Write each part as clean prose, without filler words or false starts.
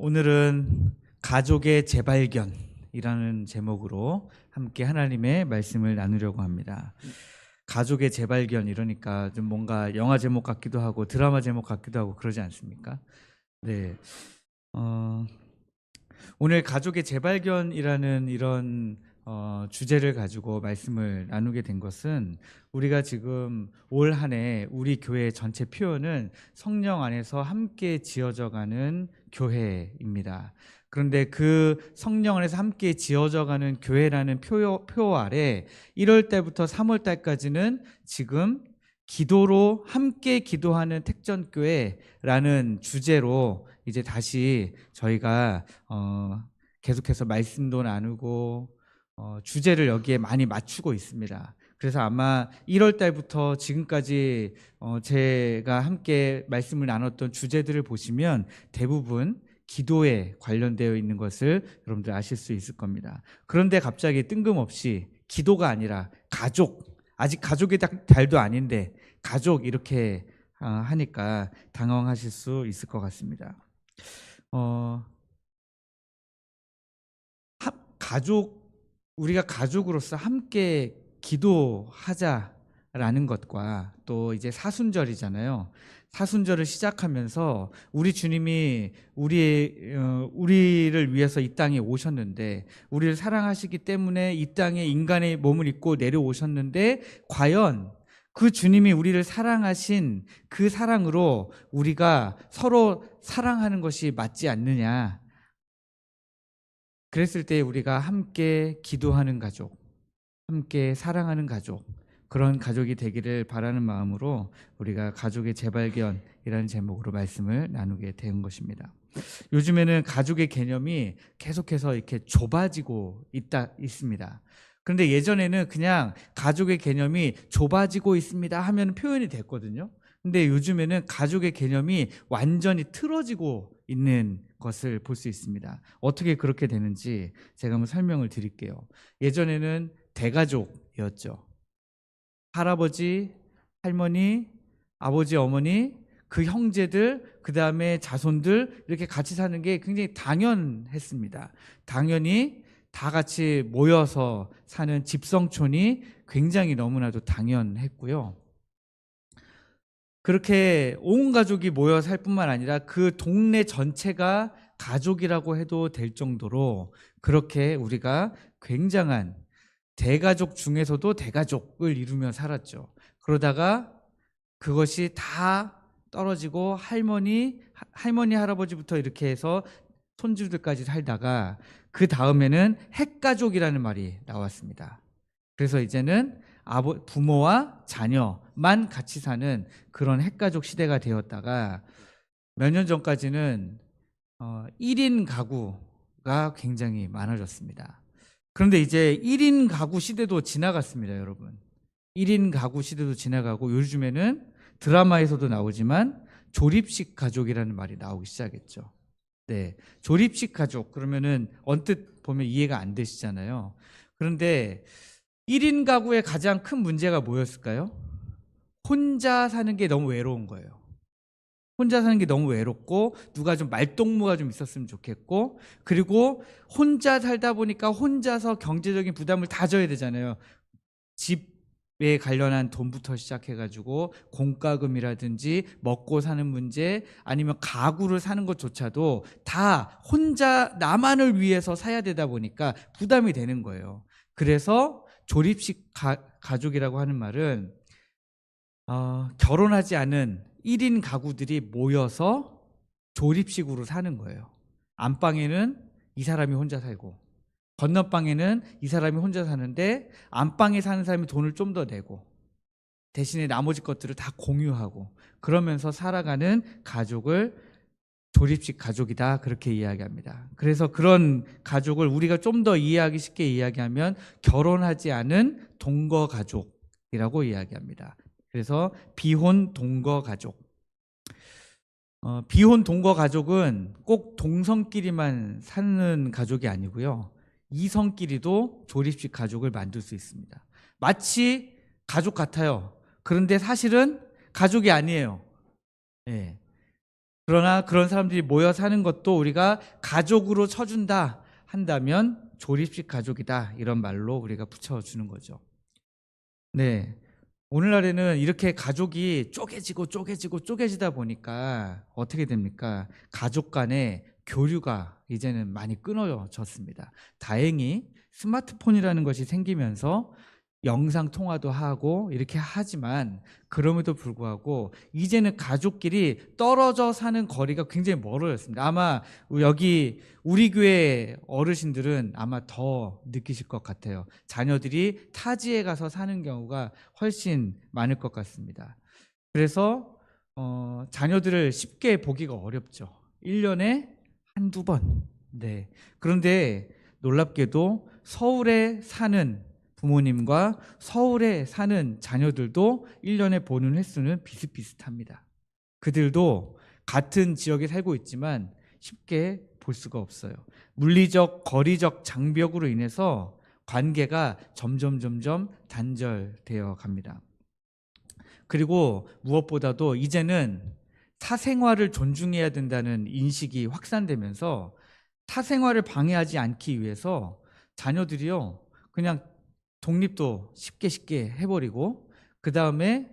오늘은 가족의 재발견이라는 제목으로 함께 하나님의 말씀을 나누려고 합니다. 가족의 재발견 이러니까 좀 뭔가 영화 제목 같기도 하고 드라마 제목 같기도 하고 그러지 않습니까? 네. 오늘 가족의 재발견이라는 이런 주제를 가지고 말씀을 나누게 된 것은 우리가 지금 올 한 해 우리 교회 전체 표현은 성령 안에서 함께 지어져가는 교회입니다. 그런데 그 성령 안에서 함께 지어져가는 교회라는 표 아래 1월 달부터 3월 달까지는 지금 기도로 함께 기도하는 택전교회라는 주제로 이제 다시 저희가 계속해서 말씀도 나누고 주제를 여기에 많이 맞추고 있습니다. 그래서 아마 1월 달부터 지금까지 제가 함께 말씀을 나눴던 주제들을 보시면 대부분 기도에 관련되어 있는 것을 여러분들 아실 수 있을 겁니다. 그런데 갑자기 뜬금없이 기도가 아니라 가족, 아직 가족의 달도 아닌데 가족 이렇게 하니까 당황하실 수 있을 것 같습니다. 우리가 가족으로서 함께 기도하자라는 것과 또 이제 사순절이잖아요. 사순절을 시작하면서 우리 주님이 우리를 위해서 이 땅에 오셨는데, 우리를 사랑하시기 때문에 이 땅에 인간의 몸을 입고 내려오셨는데, 과연 그 주님이 우리를 사랑하신 그 사랑으로 우리가 서로 사랑하는 것이 맞지 않느냐. 그랬을 때 우리가 함께 기도하는 가족, 함께 사랑하는 가족, 그런 가족이 되기를 바라는 마음으로 우리가 가족의 재발견이라는 제목으로 말씀을 나누게 된 것입니다. 요즘에는 가족의 개념이 계속해서 이렇게 좁아지고 있습니다. 그런데 예전에는 그냥 가족의 개념이 좁아지고 있습니다 하면 표현이 됐거든요. 근데 요즘에는 가족의 개념이 완전히 틀어지고 있는 것을 볼 수 있습니다. 어떻게 그렇게 되는지 제가 한번 설명을 드릴게요. 예전에는 대가족이었죠. 할아버지, 할머니, 아버지, 어머니, 그 형제들, 그 다음에 자손들 이렇게 같이 사는 게 굉장히 당연했습니다. 당연히 다 같이 모여서 사는 집성촌이 굉장히 너무나도 당연했고요. 그렇게 온 가족이 모여 살 뿐만 아니라 그 동네 전체가 가족이라고 해도 될 정도로 그렇게 우리가 굉장한 대가족 중에서도 대가족을 이루며 살았죠. 그러다가 그것이 다 떨어지고 할머니, 할아버지부터 이렇게 해서 손주들까지 살다가 그 다음에는 핵가족이라는 말이 나왔습니다. 그래서 이제는 부모와 자녀만 같이 사는 그런 핵가족 시대가 되었다가 몇 년 전까지는 1인 가구가 굉장히 많아졌습니다. 그런데 이제 1인 가구 시대도 지나갔습니다, 여러분. 1인 가구 시대도 지나가고 요즘에는 드라마에서도 나오지만 조립식 가족이라는 말이 나오기 시작했죠. 네, 조립식 가족 그러면은 언뜻 보면 이해가 안 되시잖아요. 그런데 1인 가구의 가장 큰 문제가 뭐였을까요? 혼자 사는 게 너무 외로운 거예요. 혼자 사는 게 너무 외롭고 누가 좀 말동무가 좀 있었으면 좋겠고, 그리고 혼자 살다 보니까 혼자서 경제적인 부담을 다 져야 되잖아요. 집에 관련한 돈부터 시작해가지고 공과금이라든지 먹고 사는 문제, 아니면 가구를 사는 것조차도 다 혼자 나만을 위해서 사야 되다 보니까 부담이 되는 거예요. 그래서 조립식 가족이라고 하는 말은 결혼하지 않은 1인 가구들이 모여서 조립식으로 사는 거예요. 안방에는 이 사람이 혼자 살고 건너방에는 이 사람이 혼자 사는데 안방에 사는 사람이 돈을 좀 더 내고 대신에 나머지 것들을 다 공유하고 그러면서 살아가는 가족을 조립식 가족이다, 그렇게 이야기합니다. 그래서 그런 가족을 우리가 좀 더 이해하기 쉽게 이야기하면 결혼하지 않은 동거 가족이라고 이야기합니다. 그래서 비혼 동거 가족. 비혼 동거 가족은 꼭 동성끼리만 사는 가족이 아니고요, 이성끼리도 조립식 가족을 만들 수 있습니다. 마치 가족 같아요. 그런데 사실은 가족이 아니에요. 네. 그러나 그런 사람들이 모여 사는 것도 우리가 가족으로 쳐준다 한다면 조립식 가족이다, 이런 말로 우리가 붙여주는 거죠. 네. 오늘날에는 이렇게 가족이 쪼개지다 보니까 어떻게 됩니까? 가족 간의 교류가 이제는 많이 끊어졌습니다. 다행히 스마트폰이라는 것이 생기면서 영상 통화도 하고 이렇게 하지만, 그럼에도 불구하고 이제는 가족끼리 떨어져 사는 거리가 굉장히 멀어졌습니다. 아마 여기 우리 교회 어르신들은 아마 더 느끼실 것 같아요. 자녀들이 타지에 가서 사는 경우가 훨씬 많을 것 같습니다. 그래서 자녀들을 쉽게 보기가 어렵죠. 1년에 한두 번. 네. 그런데 놀랍게도 서울에 사는 부모님과 서울에 사는 자녀들도 1년에 보는 횟수는 비슷비슷합니다. 그들도 같은 지역에 살고 있지만 쉽게 볼 수가 없어요. 물리적, 거리적 장벽으로 인해서 관계가 점점 단절되어 갑니다. 그리고 무엇보다도 이제는 사생활을 존중해야 된다는 인식이 확산되면서 사생활을 방해하지 않기 위해서 자녀들이요, 그냥 독립도 쉽게 해버리고, 그 다음에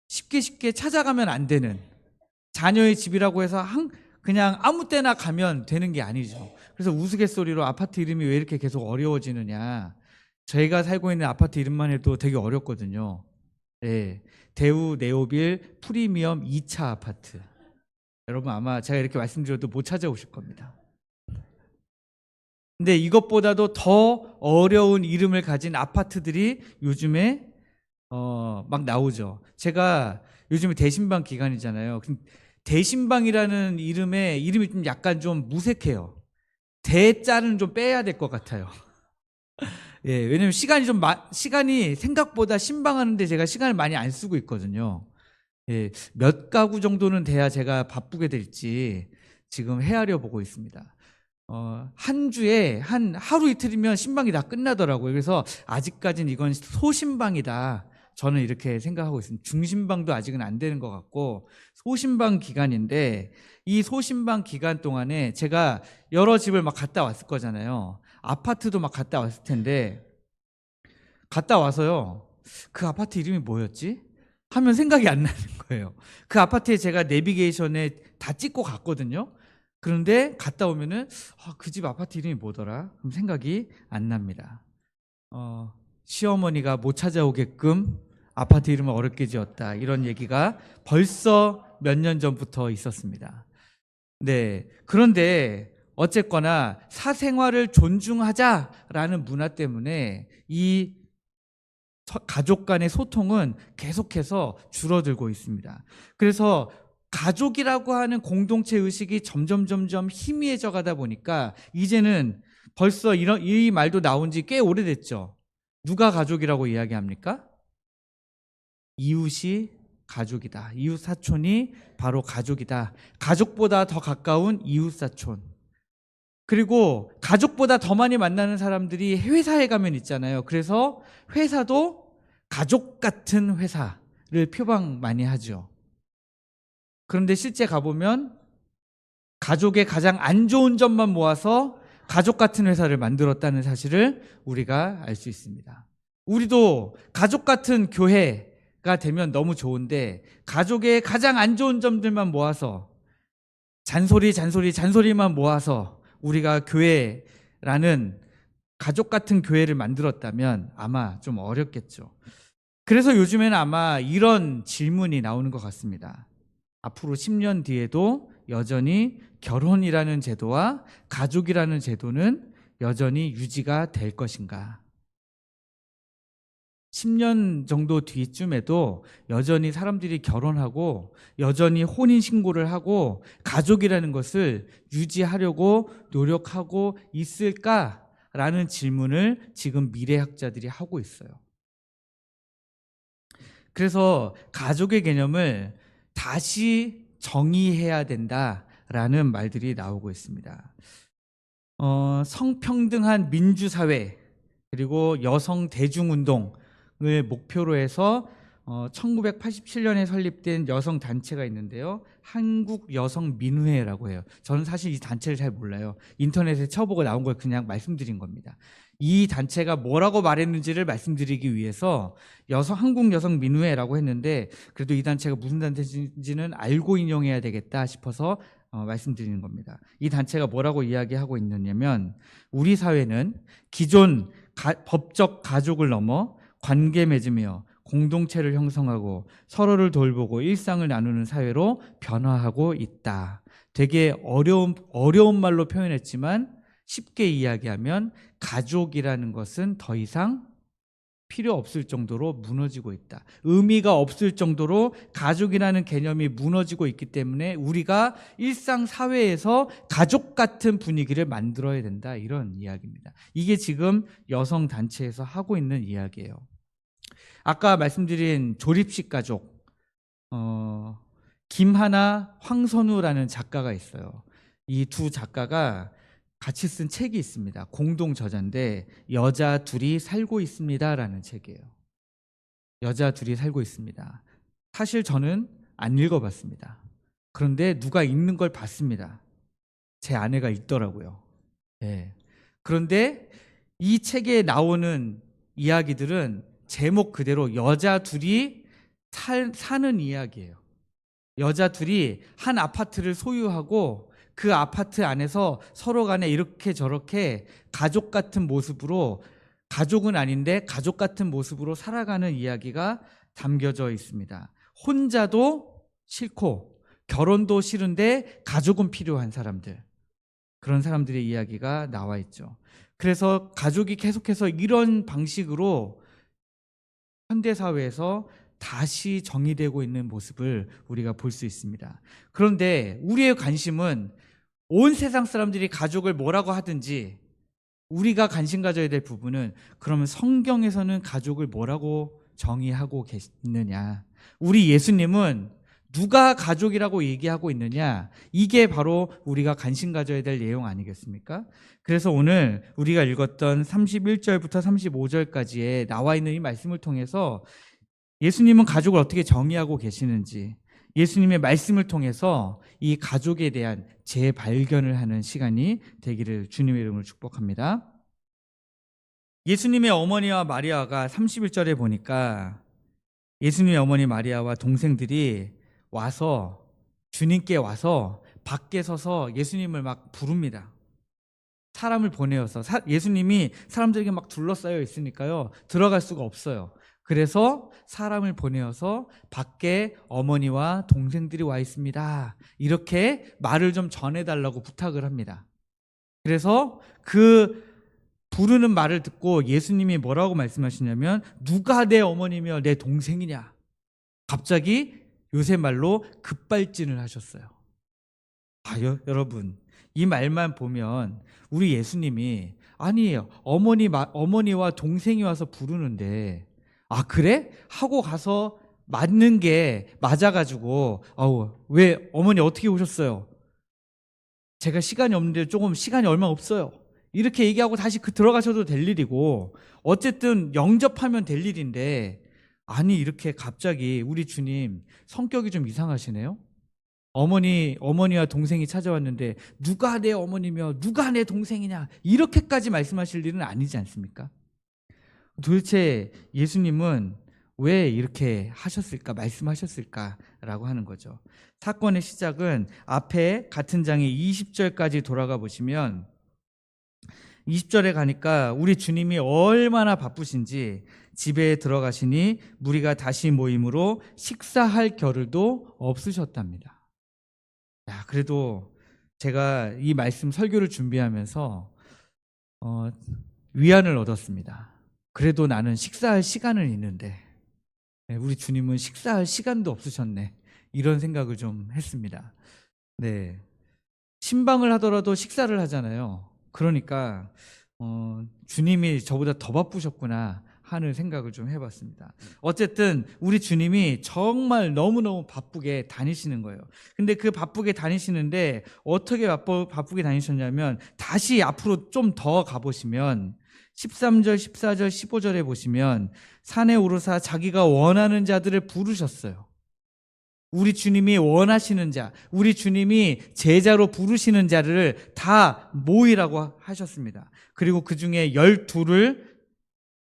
쉽게 찾아가면 안 되는, 자녀의 집이라고 해서 그냥 아무 때나 가면 되는 게 아니죠. 그래서 우스갯소리로 아파트 이름이 왜 이렇게 계속 어려워지느냐, 저희가 살고 있는 아파트 이름만 해도 되게 어렵거든요. 네. 대우 네오빌 프리미엄 2차 아파트. 여러분 아마 제가 이렇게 말씀드려도 못 찾아오실 겁니다. 근데 이것보다도 더 어려운 이름을 가진 아파트들이 요즘에 막 나오죠. 제가 요즘에 대신방 기간이잖아요. 대신방이라는 이름이 좀 약간 좀 무색해요. 대자는 좀 빼야 될 것 같아요. 예, 왜냐면 시간이 생각보다 신방하는데 제가 시간을 많이 안 쓰고 있거든요. 예, 몇 가구 정도는 돼야 제가 바쁘게 될지 지금 헤아려 보고 있습니다. 한 주에 하루 이틀이면 신방이 다 끝나더라고요. 그래서 아직까지는 이건 소신방이다, 저는 이렇게 생각하고 있습니다. 중신방도 아직은 안 되는 것 같고 소신방 기간인데, 이 소신방 기간 동안에 제가 여러 집을 막 갔다 왔을 거잖아요. 아파트도 막 갔다 왔을 텐데, 갔다 와서요, 그 아파트 이름이 뭐였지? 하면 생각이 안 나는 거예요. 그 아파트에 제가 내비게이션에 다 찍고 갔거든요. 그런데 갔다 오면은 그 집 아파트 이름이 뭐더라? 그럼 생각이 안 납니다. 시어머니가 못 찾아오게끔 아파트 이름을 어렵게 지었다, 이런 얘기가 벌써 몇 년 전부터 있었습니다. 네. 그런데 어쨌거나 사생활을 존중하자라는 문화 때문에 이 가족 간의 소통은 계속해서 줄어들고 있습니다. 그래서 가족이라고 하는 공동체 의식이 점점 희미해져 가다 보니까 이제는 벌써 이 말도 나온 지 꽤 오래됐죠. 누가 가족이라고 이야기합니까? 이웃이 가족이다. 이웃 사촌이 바로 가족이다. 가족보다 더 가까운 이웃 사촌. 그리고 가족보다 더 많이 만나는 사람들이 회사에 가면 있잖아요. 그래서 회사도 가족 같은 회사를 표방 많이 하죠. 그런데 실제 가보면 가족의 가장 안 좋은 점만 모아서 가족 같은 회사를 만들었다는 사실을 우리가 알 수 있습니다. 우리도 가족 같은 교회가 되면 너무 좋은데, 가족의 가장 안 좋은 점들만 모아서 잔소리만 모아서 우리가 교회라는 가족 같은 교회를 만들었다면 아마 좀 어렵겠죠. 그래서 요즘에는 아마 이런 질문이 나오는 것 같습니다. 앞으로 10년 뒤에도 여전히 결혼이라는 제도와 가족이라는 제도는 여전히 유지가 될 것인가? 10년 정도 뒤쯤에도 여전히 사람들이 결혼하고 여전히 혼인신고를 하고 가족이라는 것을 유지하려고 노력하고 있을까라는 질문을 지금 미래학자들이 하고 있어요. 그래서 가족의 개념을 다시 정의해야 된다라는 말들이 나오고 있습니다. 성평등한 민주사회, 그리고 여성 대중운동을 목표로 해서 1987년에 설립된 여성 단체가 있는데요. 한국여성민우회라고 해요. 저는 사실 이 단체를 잘 몰라요. 인터넷에 쳐보고 나온 걸 그냥 말씀드린 겁니다. 이 단체가 뭐라고 말했는지를 말씀드리기 위해서 한국여성민우회라고 했는데, 그래도 이 단체가 무슨 단체인지는 알고 인용해야 되겠다 싶어서 말씀드리는 겁니다. 이 단체가 뭐라고 이야기하고 있느냐면, 우리 사회는 기존 법적 가족을 넘어 관계 맺으며 공동체를 형성하고 서로를 돌보고 일상을 나누는 사회로 변화하고 있다. 되게 어려운 말로 표현했지만 쉽게 이야기하면 가족이라는 것은 더 이상 필요 없을 정도로 무너지고 있다. 의미가 없을 정도로 가족이라는 개념이 무너지고 있기 때문에 우리가 일상 사회에서 가족 같은 분위기를 만들어야 된다. 이런 이야기입니다. 이게 지금 여성 단체에서 하고 있는 이야기예요. 아까 말씀드린 조립식 가족, 김하나, 황선우라는 작가가 있어요. 이 두 작가가 같이 쓴 책이 있습니다. 공동 저자인데 여자 둘이 살고 있습니다라는 책이에요. 여자 둘이 살고 있습니다. 사실 저는 안 읽어봤습니다. 그런데 누가 읽는 걸 봤습니다. 제 아내가 읽더라고요. 네. 그런데 이 책에 나오는 이야기들은 제목 그대로 여자 둘이 사는 이야기예요. 여자 둘이 한 아파트를 소유하고 그 아파트 안에서 서로 간에 이렇게 저렇게 가족 같은 모습으로, 가족은 아닌데 가족 같은 모습으로 살아가는 이야기가 담겨져 있습니다. 혼자도 싫고 결혼도 싫은데 가족은 필요한 사람들, 그런 사람들의 이야기가 나와 있죠. 그래서 가족이 계속해서 이런 방식으로 현대사회에서 다시 정의되고 있는 모습을 우리가 볼 수 있습니다. 그런데 우리의 관심은 온 세상 사람들이 가족을 뭐라고 하든지 우리가 관심 가져야 될 부분은, 그러면 성경에서는 가족을 뭐라고 정의하고 계시느냐, 우리 예수님은 누가 가족이라고 얘기하고 있느냐, 이게 바로 우리가 관심 가져야 될 내용 아니겠습니까? 그래서 오늘 우리가 읽었던 31절부터 35절까지에 나와 있는 이 말씀을 통해서 예수님은 가족을 어떻게 정의하고 계시는지, 예수님의 말씀을 통해서 이 가족에 대한 재발견을 하는 시간이 되기를 주님의 이름으로 축복합니다. 예수님의 어머니와 마리아가 31절에 보니까 예수님의 어머니 마리아와 동생들이 와서, 주님께 와서 밖에 서서 예수님을 막 부릅니다. 사람을 보내어서, 예수님이 사람들에게 막 둘러싸여 있으니까요, 들어갈 수가 없어요. 그래서 사람을 보내어서 밖에 어머니와 동생들이 와 있습니다, 이렇게 말을 좀 전해달라고 부탁을 합니다. 그래서 그 부르는 말을 듣고 예수님이 뭐라고 말씀하시냐면, 누가 내 어머니며 내 동생이냐, 갑자기 요새 말로 급발진을 하셨어요. 여러분, 이 말만 보면 우리 예수님이, 아니 어머니와 동생이 와서 부르는데 그래? 하고 가서 맞는 게 맞아가지고 왜 어머니 어떻게 오셨어요? 제가 시간이 없는데 시간이 얼마 없어요, 이렇게 얘기하고 다시 들어가셔도 될 일이고, 어쨌든 영접하면 될 일인데, 아니 이렇게 갑자기 우리 주님 성격이 좀 이상하시네요. 어머니와 동생이 찾아왔는데 누가 내 어머니며 누가 내 동생이냐, 이렇게까지 말씀하실 일은 아니지 않습니까? 도대체 예수님은 왜 이렇게 하셨을까, 말씀하셨을까라고 하는 거죠. 사건의 시작은 앞에 같은 장의 20절까지 돌아가 보시면, 20절에 가니까 우리 주님이 얼마나 바쁘신지 집에 들어가시니 무리가 다시 모임으로 식사할 겨를도 없으셨답니다. 그래도 제가 이 말씀 설교를 준비하면서 위안을 얻었습니다. 그래도 나는 식사할 시간은 있는데 우리 주님은 식사할 시간도 없으셨네, 이런 생각을 좀 했습니다. 네, 신방을 하더라도 식사를 하잖아요. 그러니까 주님이 저보다 더 바쁘셨구나 하는 생각을 좀 해봤습니다. 어쨌든 우리 주님이 정말 너무너무 바쁘게 다니시는 거예요. 근데 그 바쁘게 다니시는데 어떻게 바쁘게 다니셨냐면, 다시 앞으로 좀 더 가보시면 13절, 14절, 15절에 보시면 산에 오르사 자기가 원하는 자들을 부르셨어요. 우리 주님이 원하시는 자, 우리 주님이 제자로 부르시는 자를 다 모이라고 하셨습니다. 그리고 그 중에 12를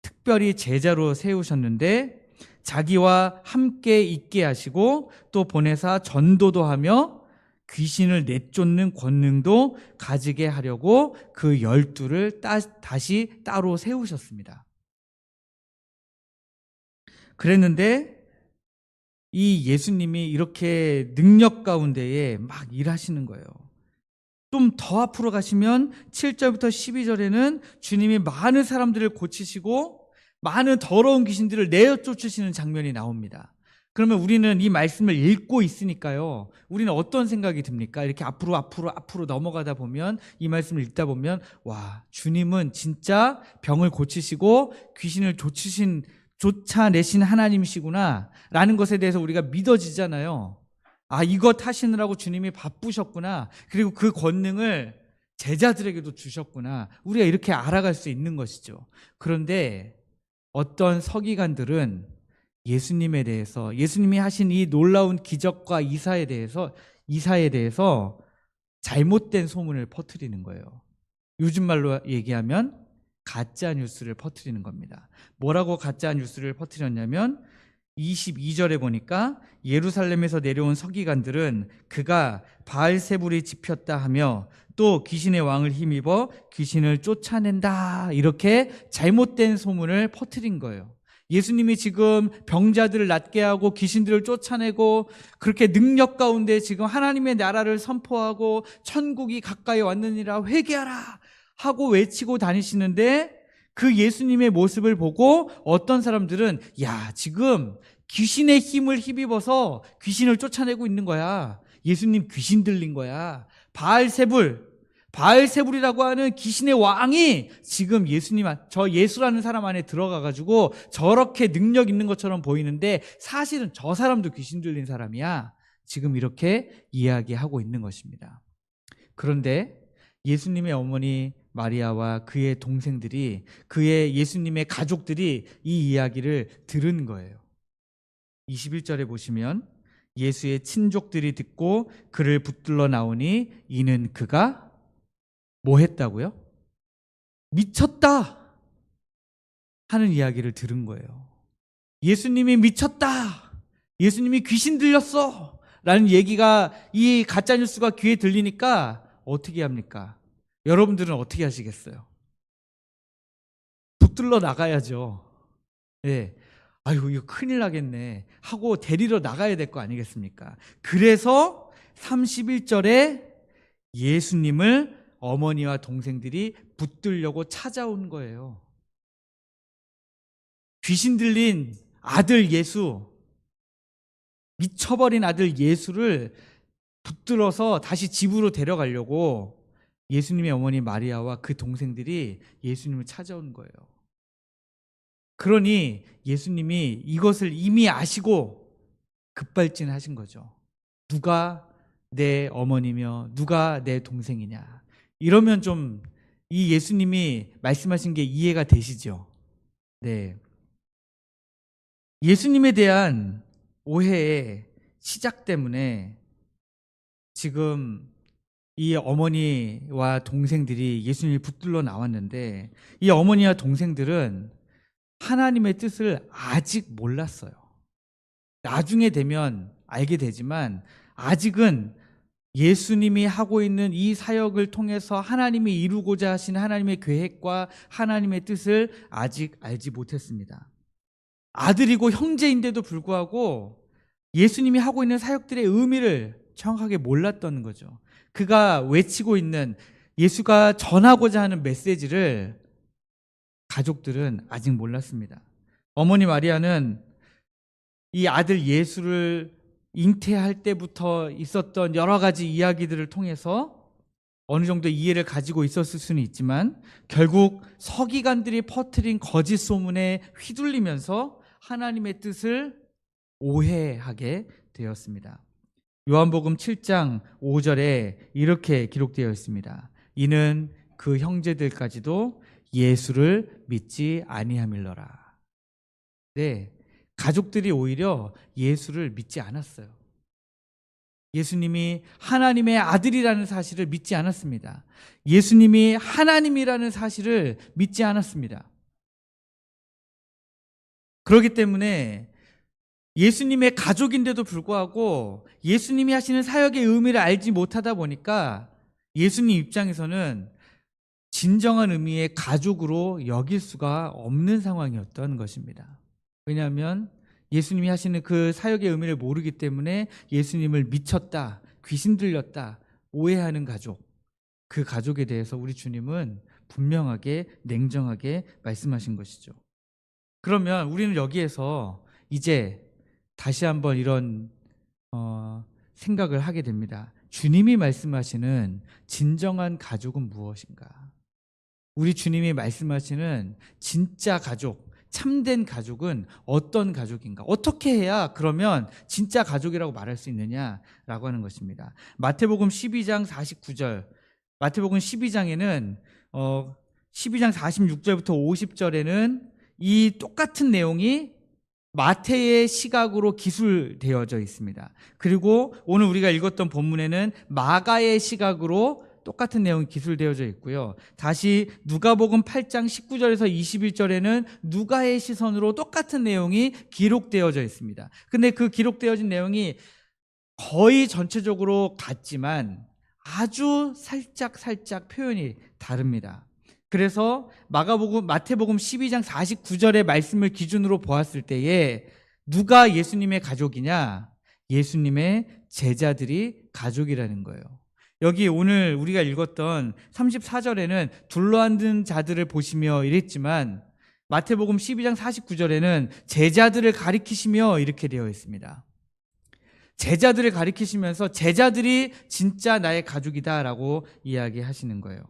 특별히 제자로 세우셨는데 자기와 함께 있게 하시고 또 보내사 전도도 하며 귀신을 내쫓는 권능도 가지게 하려고 그 12를 다시 따로 세우셨습니다. 그랬는데 이 예수님이 이렇게 능력 가운데에 막 일하시는 거예요. 좀 더 앞으로 가시면 7절부터 12절에는 주님이 많은 사람들을 고치시고 많은 더러운 귀신들을 내쫓으시는 장면이 나옵니다. 그러면 우리는 이 말씀을 읽고 있으니까요, 우리는 어떤 생각이 듭니까? 이렇게 앞으로 넘어가다 보면, 이 말씀을 읽다 보면, 와, 주님은 진짜 병을 고치시고 귀신을 쫓아내신 하나님이시구나 라는 것에 대해서 우리가 믿어지잖아요. 아, 이것 하시느라고 주님이 바쁘셨구나. 그리고 그 권능을 제자들에게도 주셨구나. 우리가 이렇게 알아갈 수 있는 것이죠. 그런데 어떤 서기관들은 예수님에 대해서, 예수님이 하신 이 놀라운 기적과 이사에 대해서 잘못된 소문을 퍼뜨리는 거예요. 요즘 말로 얘기하면 가짜 뉴스를 퍼뜨리는 겁니다. 뭐라고 가짜 뉴스를 퍼뜨렸냐면 22절에 보니까 예루살렘에서 내려온 서기관들은 그가 바알세불이 집혔다 하며 또 귀신의 왕을 힘입어 귀신을 쫓아낸다, 이렇게 잘못된 소문을 퍼뜨린 거예요. 예수님이 지금 병자들을 낫게 하고 귀신들을 쫓아내고 그렇게 능력 가운데 지금 하나님의 나라를 선포하고 천국이 가까이 왔느니라 회개하라 하고 외치고 다니시는데, 그 예수님의 모습을 보고 어떤 사람들은 야, 지금 귀신의 힘을 힘입어서 귀신을 쫓아내고 있는 거야. 예수님 귀신 들린 거야. 바알세불이라고 하는 귀신의 왕이 지금 예수라는 사람 안에 들어가가지고 저렇게 능력 있는 것처럼 보이는데 사실은 저 사람도 귀신 들린 사람이야. 지금 이렇게 이야기하고 있는 것입니다. 그런데 예수님의 어머니 마리아와 그의 동생들이, 예수님의 가족들이 이 이야기를 들은 거예요. 21절에 보시면 예수의 친족들이 듣고 그를 붙들러 나오니 이는 그가 뭐 했다고요? 미쳤다 하는 이야기를 들은 거예요. 예수님이 미쳤다, 예수님이 귀신 들렸어 라는 얘기가, 이 가짜뉴스가 귀에 들리니까 어떻게 합니까? 여러분들은 어떻게 하시겠어요? 붙들러 나가야죠. 예. 아유, 이거 큰일 나겠네 하고 데리러 나가야 될 거 아니겠습니까? 그래서 31절에 예수님을 어머니와 동생들이 붙들려고 찾아온 거예요. 귀신 들린 아들 예수, 미쳐버린 아들 예수를 붙들어서 다시 집으로 데려가려고 예수님의 어머니 마리아와 그 동생들이 예수님을 찾아온 거예요. 그러니 예수님이 이것을 이미 아시고 급발진하신 거죠. 누가 내 어머니며 누가 내 동생이냐. 이러면 좀 이 예수님이 말씀하신 게 이해가 되시죠? 네. 예수님에 대한 오해의 시작 때문에 지금 이 어머니와 동생들이 예수님을 붙들러 나왔는데, 이 어머니와 동생들은 하나님의 뜻을 아직 몰랐어요. 나중에 되면 알게 되지만 아직은 예수님이 하고 있는 이 사역을 통해서 하나님이 이루고자 하신 하나님의 계획과 하나님의 뜻을 아직 알지 못했습니다. 아들이고 형제인데도 불구하고 예수님이 하고 있는 사역들의 의미를 정확하게 몰랐던 거죠. 그가 외치고 있는, 예수가 전하고자 하는 메시지를 가족들은 아직 몰랐습니다. 어머니 마리아는 이 아들 예수를 잉태할 때부터 있었던 여러 가지 이야기들을 통해서 어느 정도 이해를 가지고 있었을 수는 있지만 결국 서기관들이 퍼뜨린 거짓 소문에 휘둘리면서 하나님의 뜻을 오해하게 되었습니다. 요한복음 7장 5절에 이렇게 기록되어 있습니다. 이는 그 형제들까지도 예수를 믿지 아니함일러라. 네, 가족들이 오히려 예수를 믿지 않았어요. 예수님이 하나님의 아들이라는 사실을 믿지 않았습니다. 예수님이 하나님이라는 사실을 믿지 않았습니다. 그렇기 때문에 예수님의 가족인데도 불구하고 예수님이 하시는 사역의 의미를 알지 못하다 보니까 예수님 입장에서는 진정한 의미의 가족으로 여길 수가 없는 상황이었던 것입니다. 왜냐하면 예수님이 하시는 그 사역의 의미를 모르기 때문에 예수님을 미쳤다, 귀신 들렸다, 오해하는 가족, 그 가족에 대해서 우리 주님은 분명하게 냉정하게 말씀하신 것이죠. 그러면 우리는 여기에서 이제 다시 한번 이런 생각을 하게 됩니다. 주님이 말씀하시는 진정한 가족은 무엇인가? 우리 주님이 말씀하시는 진짜 가족, 참된 가족은 어떤 가족인가? 어떻게 해야 그러면 진짜 가족이라고 말할 수 있느냐라고 하는 것입니다. 마태복음 12장 49절, 마태복음 12장에는 12장 46절부터 50절에는 이 똑같은 내용이 마태의 시각으로 기술되어져 있습니다. 그리고 오늘 우리가 읽었던 본문에는 마가의 시각으로 똑같은 내용이 기술되어져 있고요. 다시 누가복음 8장 19절에서 21절에는 누가의 시선으로 똑같은 내용이 기록되어져 있습니다. 근데 그 기록되어진 내용이 거의 전체적으로 같지만 아주 살짝 표현이 다릅니다. 그래서 마태복음 12장 49절의 말씀을 기준으로 보았을 때에 누가 예수님의 가족이냐? 예수님의 제자들이 가족이라는 거예요. 여기 오늘 우리가 읽었던 34절에는 둘러앉은 자들을 보시며 이랬지만 마태복음 12장 49절에는 제자들을 가리키시며 이렇게 되어 있습니다. 제자들을 가리키시면서 제자들이 진짜 나의 가족이다라고 이야기하시는 거예요.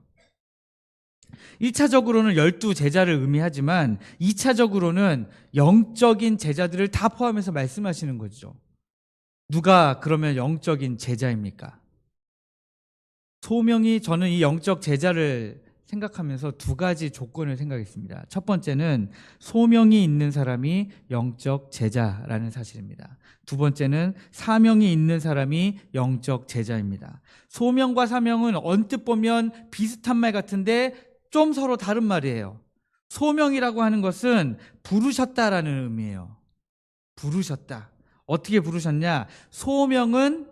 1차적으로는 12제자를 의미하지만 2차적으로는 영적인 제자들을 다 포함해서 말씀하시는 거죠. 누가 그러면 영적인 제자입니까? 소명이, 저는 이 영적 제자를 생각하면서 두 가지 조건을 생각했습니다. 첫 번째는 소명이 있는 사람이 영적 제자라는 사실입니다. 두 번째는 사명이 있는 사람이 영적 제자입니다. 소명과 사명은 언뜻 보면 비슷한 말 같은데 좀 서로 다른 말이에요. 소명이라고 하는 것은 부르셨다라는 의미예요. 부르셨다. 어떻게 부르셨냐? 소명은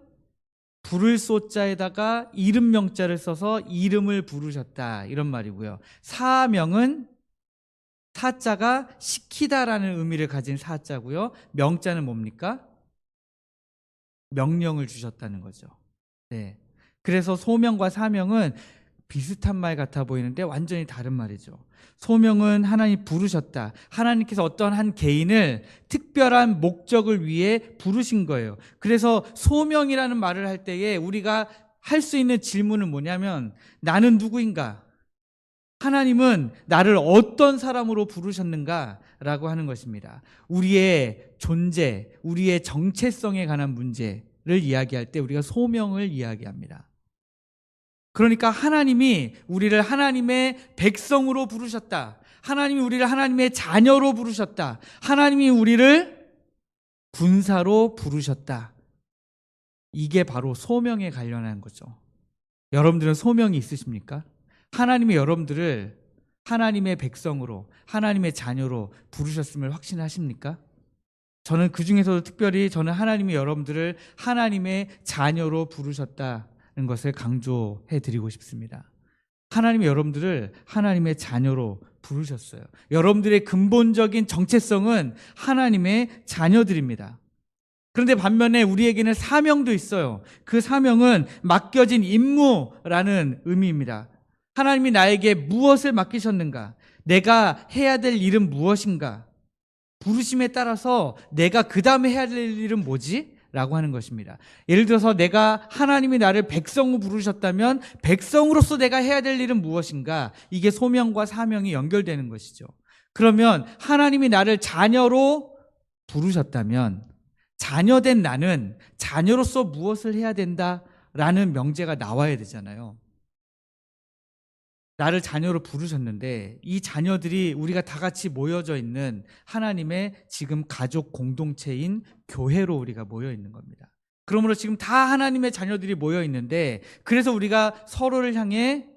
부를 소자에다가 이름 명자를 써서 이름을 부르셨다, 이런 말이고요. 사명은 사자가 시키다라는 의미를 가진 사자고요. 명자는 뭡니까? 명령을 주셨다는 거죠. 네. 그래서 소명과 사명은 비슷한 말 같아 보이는데 완전히 다른 말이죠. 소명은 하나님 부르셨다. 하나님께서 어떤 한 개인을 특별한 목적을 위해 부르신 거예요. 그래서 소명이라는 말을 할 때에 우리가 할 수 있는 질문은 뭐냐면, 나는 누구인가? 하나님은 나를 어떤 사람으로 부르셨는가? 라고 하는 것입니다. 우리의 존재, 우리의 정체성에 관한 문제를 이야기할 때 우리가 소명을 이야기합니다. 그러니까 하나님이 우리를 하나님의 백성으로 부르셨다. 하나님이 우리를 하나님의 자녀로 부르셨다. 하나님이 우리를 군사로 부르셨다. 이게 바로 소명에 관련한 거죠. 여러분들은 소명이 있으십니까? 하나님이 여러분들을 하나님의 백성으로, 하나님의 자녀로 부르셨음을 확신하십니까? 저는 그 중에서도 특별히 저는 하나님이 여러분들을 하나님의 자녀로 부르셨다 는 것을 강조해 드리고 싶습니다. 하나님이 여러분들을 하나님의 자녀로 부르셨어요. 여러분들의 근본적인 정체성은 하나님의 자녀들입니다. 그런데 반면에 우리에게는 사명도 있어요. 그 사명은 맡겨진 임무라는 의미입니다. 하나님이 나에게 무엇을 맡기셨는가? 내가 해야 될 일은 무엇인가? 부르심에 따라서 내가 그 다음에 해야 될 일은 뭐지? 라고 하는 것입니다. 예를 들어서 내가, 하나님이 나를 백성으로 부르셨다면 백성으로서 내가 해야 될 일은 무엇인가? 이게 소명과 사명이 연결되는 것이죠. 그러면 하나님이 나를 자녀로 부르셨다면 자녀된 나는 자녀로서 무엇을 해야 된다라는 명제가 나와야 되잖아요. 나를 자녀로 부르셨는데 이 자녀들이 우리가 다 같이 모여져 있는 하나님의 지금 가족 공동체인 교회로 우리가 모여 있는 겁니다. 그러므로 지금 다 하나님의 자녀들이 모여 있는데, 그래서 우리가 서로를 향해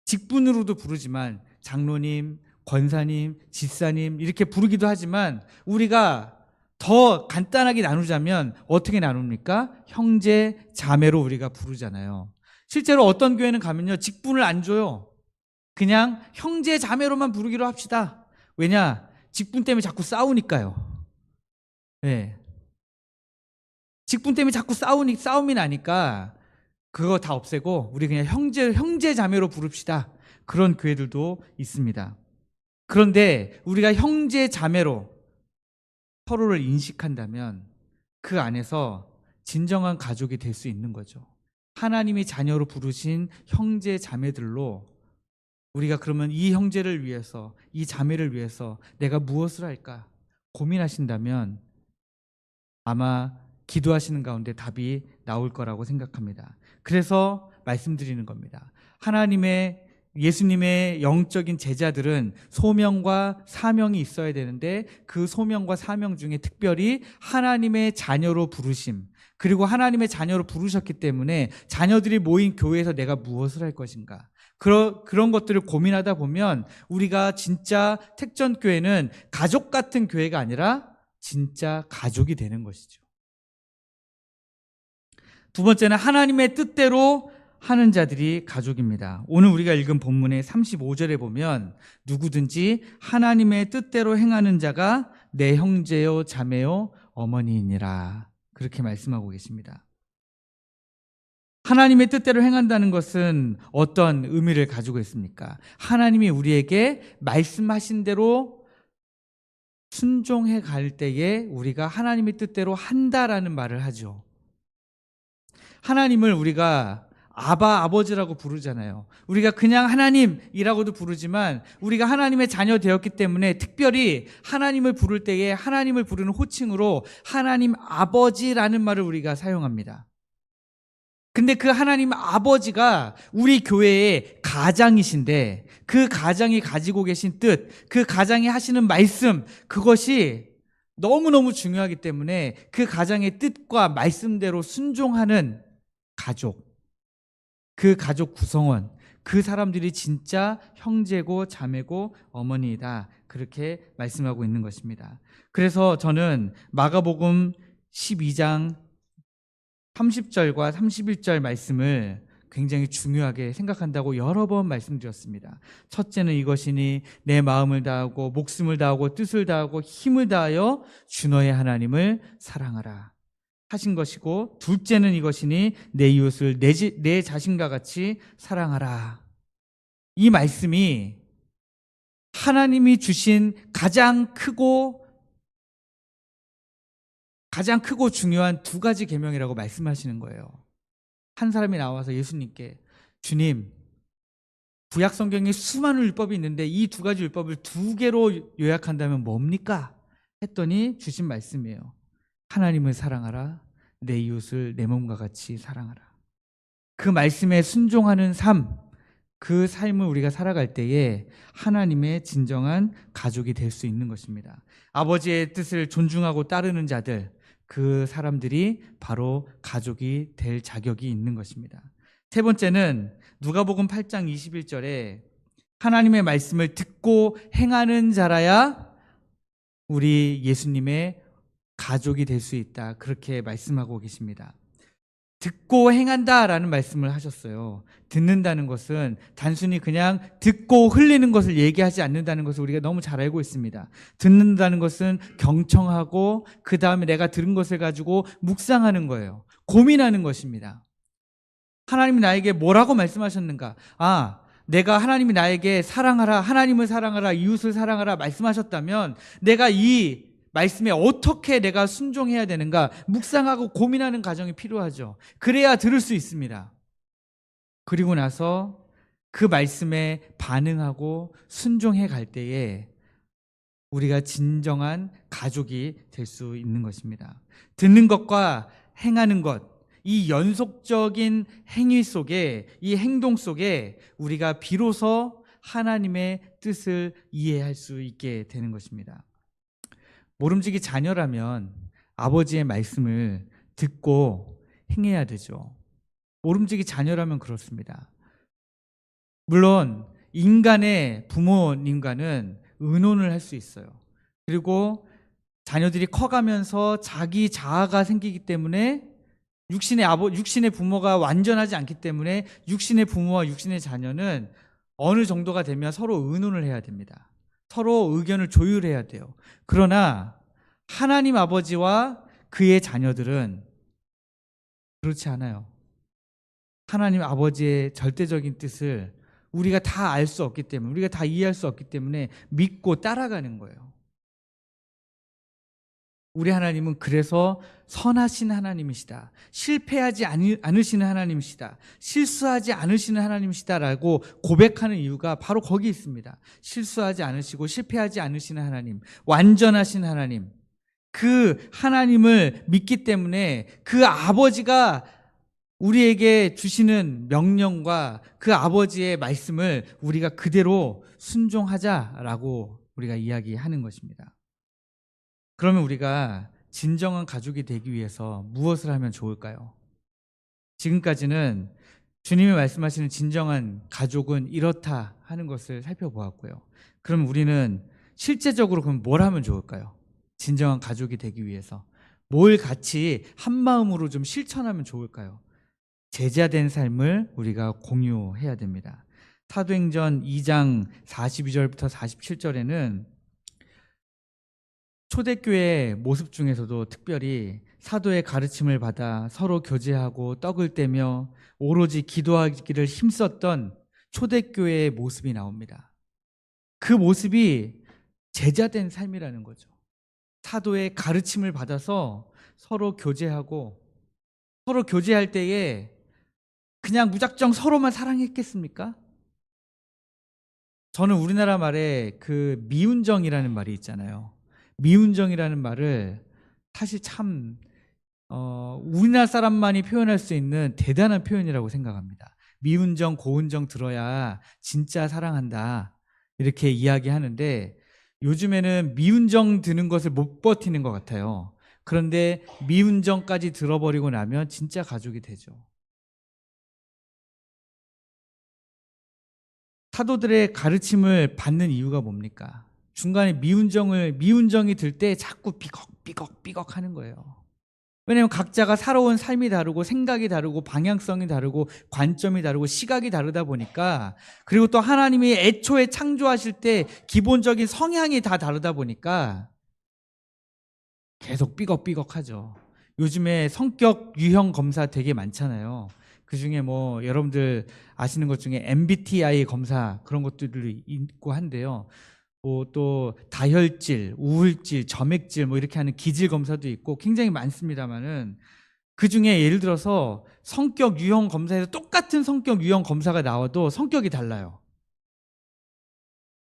직분으로도 부르지만 장로님, 권사님, 집사님 이렇게 부르기도 하지만, 우리가 더 간단하게 나누자면 어떻게 나눕니까? 형제, 자매로 우리가 부르잖아요. 실제로 어떤 교회는 가면요, 직분을 안 줘요. 그냥 형제, 자매로만 부르기로 합시다. 왜냐? 직분 때문에 자꾸 싸우니까요. 네. 직분 때문에 자꾸 싸움이 나니까 그거 다 없애고 우리 그냥 형제 자매로 부릅시다. 그런 교회들도 있습니다. 그런데 우리가 형제 자매로 서로를 인식한다면 그 안에서 진정한 가족이 될 수 있는 거죠. 하나님이 자녀로 부르신 형제 자매들로 우리가 그러면 이 형제를 위해서, 이 자매를 위해서 내가 무엇을 할까 고민하신다면 아마 기도하시는 가운데 답이 나올 거라고 생각합니다. 그래서 말씀드리는 겁니다. 예수님의 영적인 제자들은 소명과 사명이 있어야 되는데, 그 소명과 사명 중에 특별히 하나님의 자녀로 부르심, 그리고 하나님의 자녀로 부르셨기 때문에 자녀들이 모인 교회에서 내가 무엇을 할 것인가, 그런 것들을 고민하다 보면 우리가 진짜 택전교회는 가족 같은 교회가 아니라 진짜 가족이 되는 것이죠. 두 번째는 하나님의 뜻대로 하는 자들이 가족입니다. 오늘 우리가 읽은 본문의 35절에 보면 누구든지 하나님의 뜻대로 행하는 자가 내 형제요 자매요 어머니이니라, 그렇게 말씀하고 계십니다. 하나님의 뜻대로 행한다는 것은 어떤 의미를 가지고 있습니까? 하나님이 우리에게 말씀하신 대로 순종해 갈 때에 우리가 하나님의 뜻대로 한다라는 말을 하죠. 하나님을 우리가 아버지라고 부르잖아요. 우리가 그냥 하나님이라고도 부르지만 우리가 하나님의 자녀 되었기 때문에 특별히 하나님을 부를 때에 하나님을 부르는 호칭으로 하나님 아버지라는 말을 우리가 사용합니다. 근데 그 하나님 아버지가 우리 교회의 가장이신데, 그 가장이 가지고 계신 뜻, 그 가장이 하시는 말씀, 그것이 너무너무 중요하기 때문에 그 가장의 뜻과 말씀대로 순종하는 가족, 그 가족 구성원, 그 사람들이 진짜 형제고 자매고 어머니이다, 그렇게 말씀하고 있는 것입니다. 그래서 저는 마가복음 12장 30절과 31절 말씀을 굉장히 중요하게 생각한다고 여러 번 말씀드렸습니다. 첫째는 이것이니 내 마음을 다하고 목숨을 다하고 뜻을 다하고 힘을 다하여 주 너의 하나님을 사랑하라 하신 것이고, 둘째는 이것이니 내 이웃을 내 자신과 같이 사랑하라. 이 말씀이 하나님이 주신 가장 크고 중요한 두 가지 계명이라고 말씀하시는 거예요. 한 사람이 나와서 예수님께, 주님, 구약 성경에 수많은 율법이 있는데 이 두 가지 율법을 두 개로 요약한다면 뭡니까? 했더니 주신 말씀이에요. 하나님을 사랑하라, 내 이웃을 내 몸과 같이 사랑하라. 그 말씀에 순종하는 삶, 그 삶을 우리가 살아갈 때에 하나님의 진정한 가족이 될 수 있는 것입니다. 아버지의 뜻을 존중하고 따르는 자들, 그 사람들이 바로 가족이 될 자격이 있는 것입니다. 세 번째는 누가복음 8장 21절에 하나님의 말씀을 듣고 행하는 자라야 우리 예수님의 가족이 될 수 있다, 그렇게 말씀하고 계십니다. 듣고 행한다라는 말씀을 하셨어요. 듣는다는 것은 단순히 그냥 듣고 흘리는 것을 얘기하지 않는다는 것을 우리가 너무 잘 알고 있습니다. 듣는다는 것은 경청하고 그 다음에 내가 들은 것을 가지고 묵상하는 거예요. 고민하는 것입니다. 하나님이 나에게 뭐라고 말씀하셨는가? 내가 하나님이 나에게 사랑하라, 하나님을 사랑하라, 이웃을 사랑하라 말씀하셨다면 내가 이 말씀에 어떻게 내가 순종해야 되는가 묵상하고 고민하는 과정이 필요하죠. 그래야 들을 수 있습니다. 그리고 나서 그 말씀에 반응하고 순종해 갈 때에 우리가 진정한 가족이 될 수 있는 것입니다. 듣는 것과 행하는 것, 이 연속적인 행위 속에, 이 행동 속에 우리가 비로소 하나님의 뜻을 이해할 수 있게 되는 것입니다. 모름지기 자녀라면 아버지의 말씀을 듣고 행해야 되죠. 모름지기 자녀라면 그렇습니다. 물론 인간의 부모님과는 의논을 할 수 있어요. 그리고 자녀들이 커가면서 자기 자아가 생기기 때문에 육신의 부모가 완전하지 않기 때문에 육신의 부모와 육신의 자녀는 어느 정도가 되면 서로 의논을 해야 됩니다. 서로 의견을 조율해야 돼요. 그러나 하나님 아버지와 그의 자녀들은 그렇지 않아요. 하나님 아버지의 절대적인 뜻을 우리가 다 알 수 없기 때문에, 우리가 다 이해할 수 없기 때문에 믿고 따라가는 거예요. 우리 하나님은 그래서 선하신 하나님이시다, 실패하지 않으시는 하나님이시다, 실수하지 않으시는 하나님이시다라고 고백하는 이유가 바로 거기 있습니다. 실수하지 않으시고 실패하지 않으시는 하나님, 완전하신 하나님, 그 하나님을 믿기 때문에 그 아버지가 우리에게 주시는 명령과 그 아버지의 말씀을 우리가 그대로 순종하자라고 우리가 이야기하는 것입니다. 그러면 우리가 진정한 가족이 되기 위해서 무엇을 하면 좋을까요? 지금까지는 주님이 말씀하시는 진정한 가족은 이렇다 하는 것을 살펴보았고요. 그럼 우리는 실제적으로 그럼 뭘 하면 좋을까요? 진정한 가족이 되기 위해서 뭘 같이 한 마음으로 좀 실천하면 좋을까요? 제자된 삶을 우리가 공유해야 됩니다. 사도행전 2장 42절부터 47절에는 초대교회 모습 중에서도 특별히 사도의 가르침을 받아 서로 교제하고 떡을 떼며 오로지 기도하기를 힘썼던 초대교회의 모습이 나옵니다. 그 모습이 제자된 삶이라는 거죠. 사도의 가르침을 받아서 서로 교제하고, 서로 교제할 때에 그냥 무작정 서로만 사랑했겠습니까? 저는 우리나라 말에 그 미운정이라는 말이 있잖아요. 미운정이라는 말을 사실 참 우리나라 사람만이 표현할 수 있는 대단한 표현이라고 생각합니다. 미운정, 고운정 들어야 진짜 사랑한다, 이렇게 이야기하는데 요즘에는 미운정 드는 것을 못 버티는 것 같아요. 그런데 미운정까지 들어버리고 나면 진짜 가족이 되죠. 사도들의 가르침을 받는 이유가 뭡니까? 중간에 미운정이 들 때 자꾸 삐걱 하는 거예요. 왜냐하면 각자가 살아온 삶이 다르고 생각이 다르고 방향성이 다르고 관점이 다르고 시각이 다르다 보니까, 그리고 또 하나님이 애초에 창조하실 때 기본적인 성향이 다 다르다 보니까 계속 삐걱하죠. 요즘에 성격 유형 검사 되게 많잖아요. 그 중에 뭐 여러분들 아시는 것 중에 MBTI 검사 그런 것들이 있고 한데요. 뭐 또 다혈질, 우울질, 점액질 뭐 이렇게 하는 기질 검사도 있고 굉장히 많습니다만은, 그 중에 예를 들어서 성격 유형 검사에서 똑같은 성격 유형 검사가 나와도 성격이 달라요.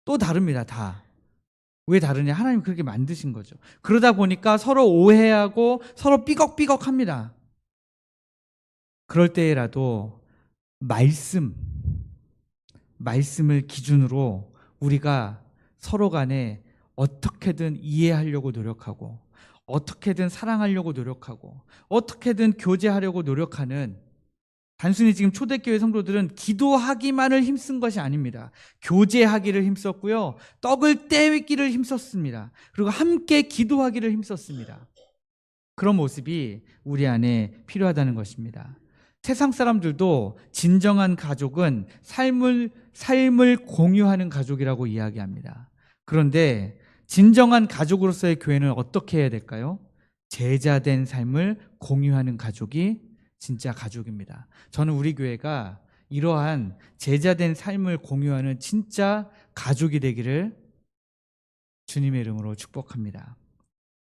또 다릅니다, 다. 왜 다르냐? 하나님 그렇게 만드신 거죠. 그러다 보니까 서로 오해하고 서로 삐걱합니다. 그럴 때라도 말씀을 기준으로 우리가 서로 간에 어떻게든 이해하려고 노력하고, 어떻게든 사랑하려고 노력하고, 어떻게든 교제하려고 노력하는, 단순히 지금 초대교회 성도들은 기도하기만을 힘쓴 것이 아닙니다. 교제하기를 힘썼고요, 떡을 떼기를 힘썼습니다. 그리고 함께 기도하기를 힘썼습니다. 그런 모습이 우리 안에 필요하다는 것입니다. 세상 사람들도 진정한 가족은 삶을 공유하는 가족이라고 이야기합니다. 그런데 진정한 가족으로서의 교회는 어떻게 해야 될까요? 제자된 삶을 공유하는 가족이 진짜 가족입니다. 저는 우리 교회가 이러한 제자된 삶을 공유하는 진짜 가족이 되기를 주님의 이름으로 축복합니다.